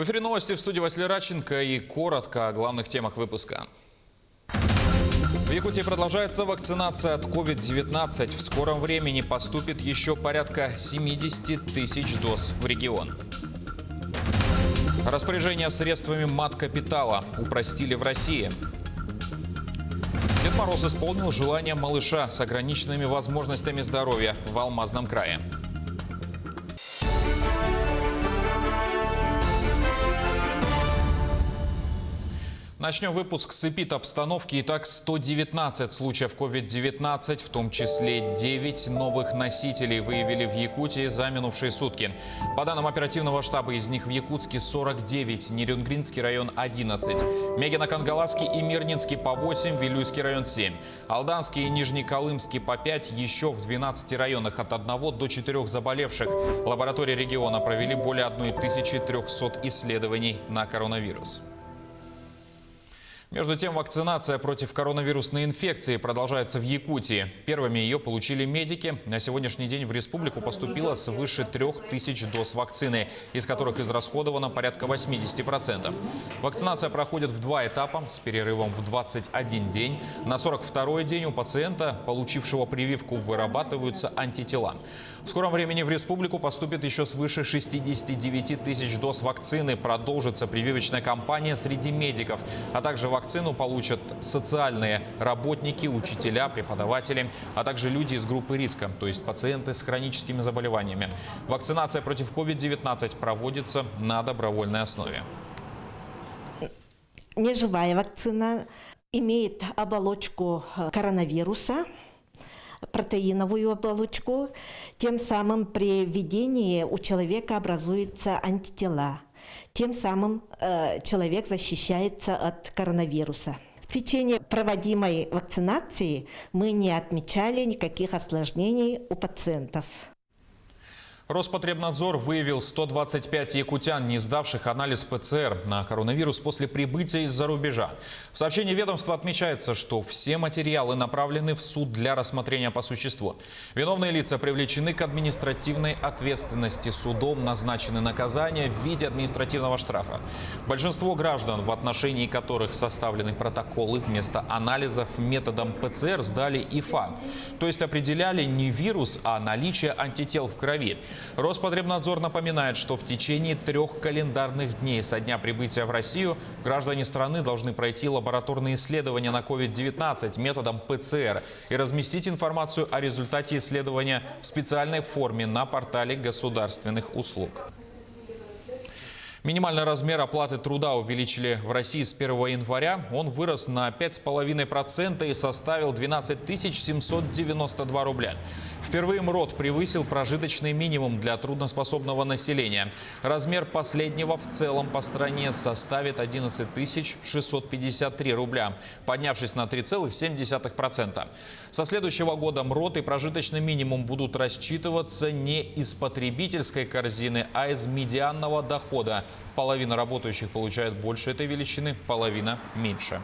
В эфире новости, в студии Василий Радченко, и коротко о главных темах выпуска. В Якутии продолжается вакцинация от COVID-19. В скором времени поступит еще порядка 70 тысяч доз в регион. Распоряжение средствами мат-капитала упростили в России. Дед Мороз исполнил желание малыша с ограниченными возможностями здоровья в Алмазном крае. Начнем выпуск с эпид-обстановки. Итак, 119 случаев COVID-19, в том числе 9 новых носителей выявили в Якутии за минувшие сутки. По данным оперативного штаба, из них в Якутске 49, Нерюнгринский район 11, Мегино-Кангаласский и Мирнинский по 8, Вилюйский район 7, Алданский и Нижнеколымский по 5, еще в 12 районах от 1 до 4 заболевших. Лаборатории региона провели более 1300 исследований на коронавирус. Между тем, вакцинация против коронавирусной инфекции продолжается в Якутии. Первыми ее получили медики. На сегодняшний день в республику поступило свыше 3000 доз вакцины, из которых израсходовано порядка 80%. Вакцинация проходит в 2 этапа с перерывом в 21 день. На 42-й день у пациента, получившего прививку, вырабатываются антитела. В скором времени в республику поступит еще свыше 69 тысяч доз вакцины. Продолжится прививочная кампания среди медиков, а также вакцину получат социальные работники, учителя, преподаватели, а также люди из группы риска, то есть пациенты с хроническими заболеваниями. Вакцинация против COVID-19 проводится на добровольной основе. Неживая вакцина имеет оболочку коронавируса, протеиновую оболочку. Тем самым при введении у человека образуются антитела. Тем самым человек защищается от коронавируса. В течение проводимой вакцинации мы не отмечали никаких осложнений у пациентов. Роспотребнадзор выявил 125 якутян, не сдавших анализ ПЦР на коронавирус после прибытия из-за рубежа. В сообщении ведомства отмечается, что все материалы направлены в суд для рассмотрения по существу. Виновные лица привлечены к административной ответственности. Судом назначены наказания в виде административного штрафа. Большинство граждан, в отношении которых составлены протоколы вместо анализов методом ПЦР, сдали ИФА. То есть определяли не вирус, а наличие антител в крови. Роспотребнадзор напоминает, что в течение 3 календарных дней со дня прибытия в Россию граждане страны должны пройти лабораторные исследования на COVID-19 методом ПЦР и разместить информацию о результате исследования в специальной форме на портале государственных услуг. Минимальный размер оплаты труда увеличили в России с 1 января. Он вырос на 5,5% и составил 12 792 рубля. Впервые МРОТ превысил прожиточный минимум для трудноспособного населения. Размер последнего в целом по стране составит 11 653 рубля, поднявшись на 3,7%. Со следующего года МРОТ и прожиточный минимум будут рассчитываться не из потребительской корзины, а из медианного дохода. Половина работающих получает больше этой величины, половина меньше.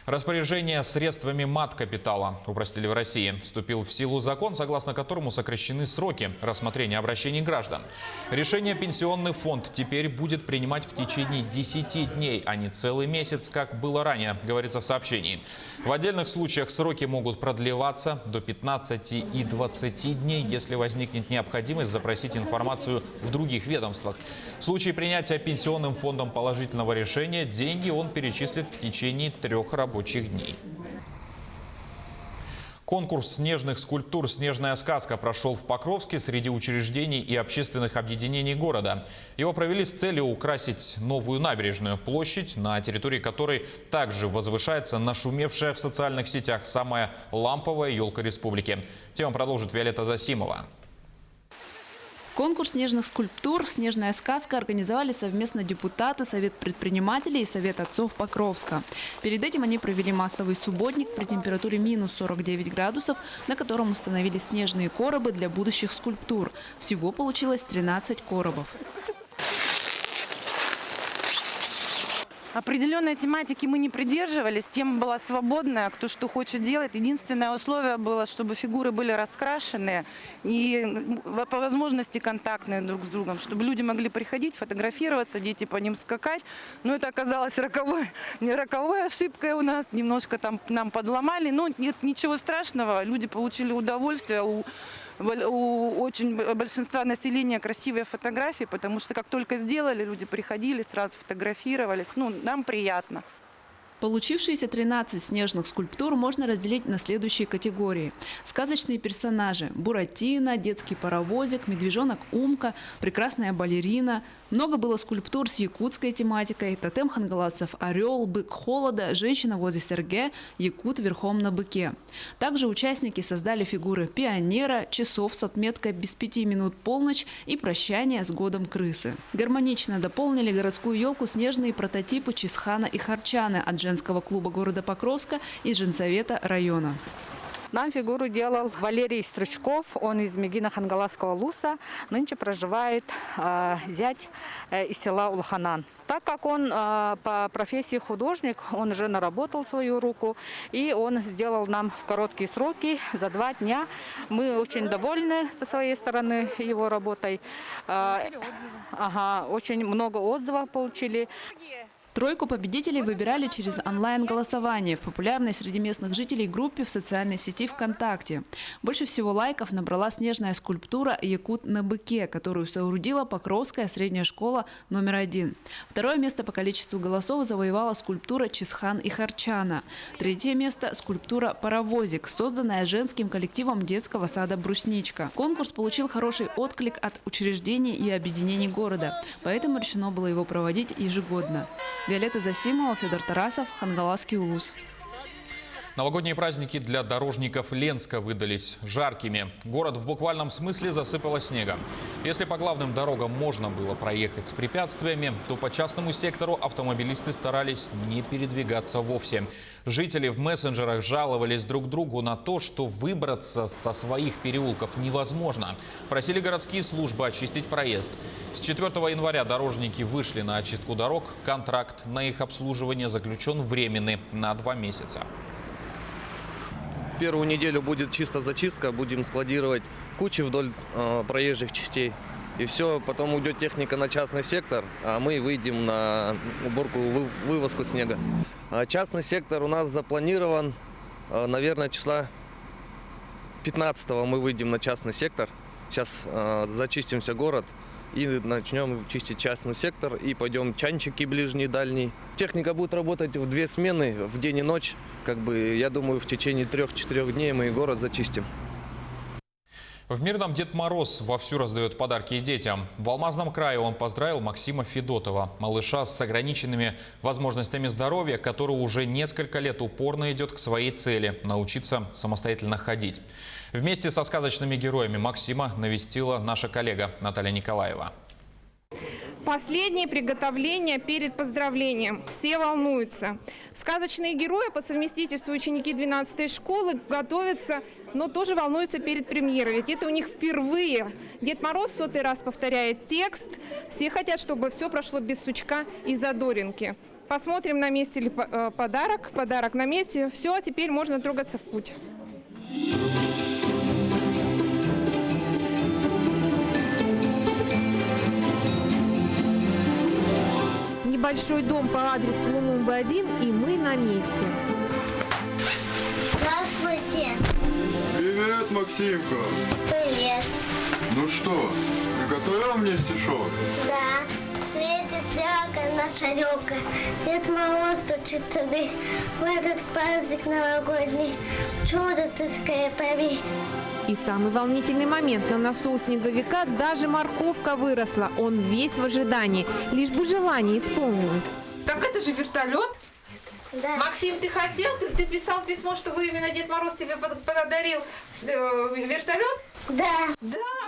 Распоряжение средствами мат-капитала упростили в России. Вступил в силу закон, согласно которому сокращены сроки рассмотрения обращений граждан. Решение Пенсионный фонд теперь будет принимать в течение 10 дней, а не целый месяц, как было ранее, говорится в сообщении. В отдельных случаях сроки могут продлеваться до 15 и 20 дней, если возникнет необходимость запросить информацию в других ведомствах. В случае принятия Пенсионным фондом положительного решения деньги он перечислит в течение 3 рабочих дней. Конкурс снежных скульптур «Снежная сказка» прошел в Покровске среди учреждений и общественных объединений города. Его провели с целью украсить новую набережную площадь, на территории которой также возвышается нашумевшая в социальных сетях самая ламповая елка республики. Тему продолжит Виолетта Засимова. Конкурс снежных скульптур «Снежная сказка» организовали совместно депутаты, Совет предпринимателей и Совет отцов Покровска. Перед этим они провели массовый субботник при температуре минус 49 градусов, на котором установили снежные коробы для будущих скульптур. Всего получилось 13 коробов. Определенной тематики мы не придерживались, тема была свободная, кто что хочет делать. Единственное условие было, чтобы фигуры были раскрашенные и по возможности контактные друг с другом, чтобы люди могли приходить, фотографироваться, дети по ним скакать. Но это оказалось роковой ошибкой у нас, немножко там нам подломали, но нет ничего страшного, люди получили удовольствие. У очень большинства населения красивые фотографии, потому что как только сделали, люди приходили, сразу фотографировались. Ну, нам приятно. Получившиеся 13 снежных скульптур можно разделить на следующие категории. Сказочные персонажи – Буратино, детский паровозик, медвежонок Умка, прекрасная балерина. Много было скульптур с якутской тематикой: тотем хангаласцев – орел, бык холода, женщина возле Серге, якут верхом на быке. Также участники создали фигуры пионера, часов с отметкой без 5 минут полночь и прощание с годом крысы. Гармонично дополнили городскую елку снежные прототипы Чисхана и Харчаны от женского клуба города Покровска и женсовета района. Нам фигуру делал Валерий Стручков, он из Мегина Хангаласского Луса, нынче проживает зять из села Улханан. Так как он по профессии художник, он уже наработал свою руку, и он сделал нам в короткие сроки, за 2 дня. Мы очень довольны со своей стороны его работой. Очень много отзывов получили. Тройку победителей выбирали через онлайн-голосование в популярной среди местных жителей группе в социальной сети ВКонтакте. Больше всего лайков набрала снежная скульптура «Якут на быке», которую соорудила Покровская средняя школа номер 1. Второе место по количеству голосов завоевала скульптура Чисхан и Харчана. Третье место – скульптура «Паровозик», созданная женским коллективом детского сада «Брусничка». Конкурс получил хороший отклик от учреждений и объединений города, поэтому решено было его проводить ежегодно. Виолетта Засимова, Федор Тарасов, Хангаласский улус. Новогодние праздники для дорожников Ленска выдались жаркими. Город в буквальном смысле засыпало снегом. Если по главным дорогам можно было проехать с препятствиями, то по частному сектору автомобилисты старались не передвигаться вовсе. Жители в мессенджерах жаловались друг другу на то, что выбраться со своих переулков невозможно. Просили городские службы очистить проезд. С 4 января дорожники вышли на очистку дорог. Контракт на их обслуживание заключен временный на 2 месяца. Первую неделю будет чисто зачистка, будем складировать кучи вдоль проезжих частей. И все, потом уйдет техника на частный сектор, а мы выйдем на уборку, вывозку снега. Частный сектор у нас запланирован, наверное, числа 15-го мы выйдем на частный сектор. Сейчас зачистимся город и начнем чистить частный сектор и пойдем чанчики ближний, дальний. Техника будет работать в 2 смены, в день и ночь. Я думаю, в течение 3-4 дней мы город зачистим. В Мирном Дед Мороз вовсю раздает подарки детям. В Алмазном крае он поздравил Максима Федотова, малыша с ограниченными возможностями здоровья, который уже несколько лет упорно идет к своей цели – научиться самостоятельно ходить. Вместе со сказочными героями Максима навестила наша коллега Наталья Николаева. Последние приготовления перед поздравлением. Все волнуются. Сказочные герои по совместительству ученики 12-й школы готовятся, но тоже волнуются перед премьерой. Ведь это у них впервые. Дед Мороз 100-й раз повторяет текст. Все хотят, чтобы все прошло без сучка и задоринки. Посмотрим, на месте ли подарок. Подарок на месте. Все, теперь можно трогаться в путь. Небольшой дом по адресу Лумумбы 1, и мы на месте. Здравствуйте. Привет, Максимка. Привет. Ну что, приготовила мне стишок? Да. Светит ярко наша река. Дед Мороз стучит сюда. В этот праздник новогодний. Чудо ты скорее пови. И самый волнительный момент. На носу у снеговика даже морковка выросла. Он весь в ожидании. Лишь бы желание исполнилось. Так это же вертолет? Да. Максим, ты хотел? Ты писал письмо, чтобы именно Дед Мороз тебе подарил вертолет? Да.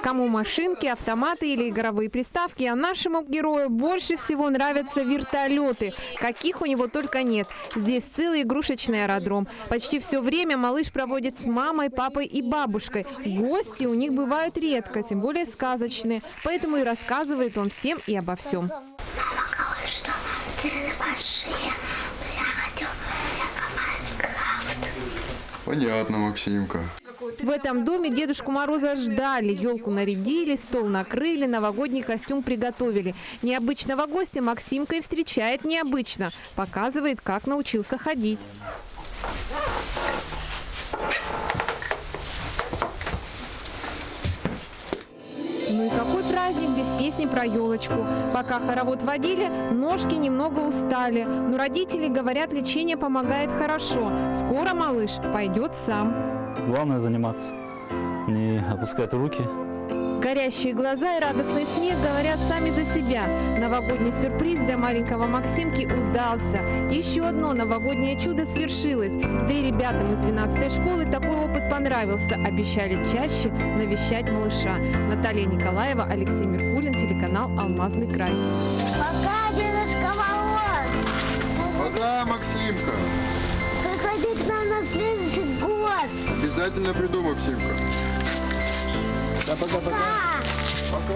Кому машинки, автоматы или игровые приставки, а нашему герою больше всего нравятся вертолеты. Каких у него только нет. Здесь целый игрушечный аэродром. Почти все время малыш проводит с мамой, папой и бабушкой. Гости у них бывают редко, тем более сказочные. Поэтому и рассказывает он всем и обо всем. Мама говорит, что ты большие, но я хочу Майнкрафт. Понятно, Максимка. В этом доме Дедушку Мороза ждали. Елку нарядили, стол накрыли, новогодний костюм приготовили. Необычного гостя Максимка и встречает необычно. Показывает, как научился ходить. Ну и какой праздник без песни про елочку. Пока хоровод водили, ножки немного устали. Но родители говорят, лечение помогает хорошо. Скоро малыш пойдет сам. Главное заниматься, не опускать руки. Горящие глаза и радостный смех говорят сами за себя. Новогодний сюрприз для маленького Максимки удался. Еще одно новогоднее чудо свершилось. Да и ребятам из 12-й школы такой опыт понравился. Обещали чаще навещать малыша. Наталья Николаева, Алексей Меркулин, телеканал «Алмазный край». Пока, Дедушка Мороз. Пока, Максимка. Приходи к нам на следующий год. Обязательно приду, Максимка. Пока. Пока.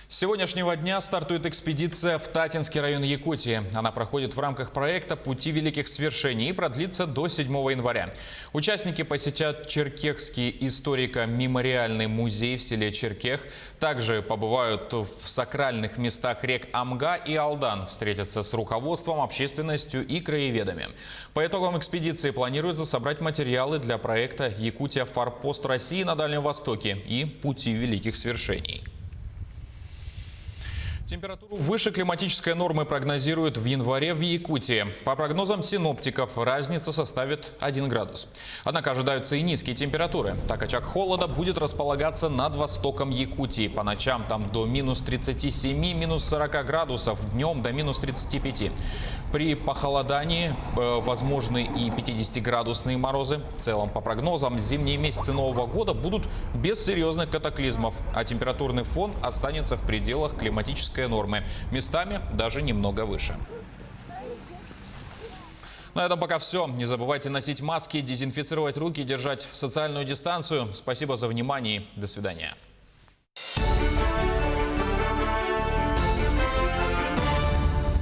С сегодняшнего дня стартует экспедиция в Татинский район Якутии. Она проходит в рамках проекта «Пути великих свершений» и продлится до 7 января. Участники посетят Черкехский историко-мемориальный музей в селе Черкех. Также побывают в сакральных местах рек Амга и Алдан, встретятся с руководством, общественностью и краеведами. По итогам экспедиции планируется собрать материалы для проекта «Якутия. Форпост России на Дальнем Востоке» и «Пути великих свершений». Температуру выше климатической нормы прогнозируют в январе в Якутии. По прогнозам синоптиков, разница составит 1 градус. Однако ожидаются и низкие температуры. Так, очаг холода будет располагаться над востоком Якутии. По ночам там до минус 37, минус 40 градусов, днем до минус 35. При похолодании возможны и 50-градусные морозы. В целом, по прогнозам, зимние месяцы Нового года будут без серьезных катаклизмов, а температурный фон останется в пределах климатической нормы. Местами даже немного выше. На этом пока все. Не забывайте носить маски, дезинфицировать руки, держать социальную дистанцию. Спасибо за внимание и до свидания.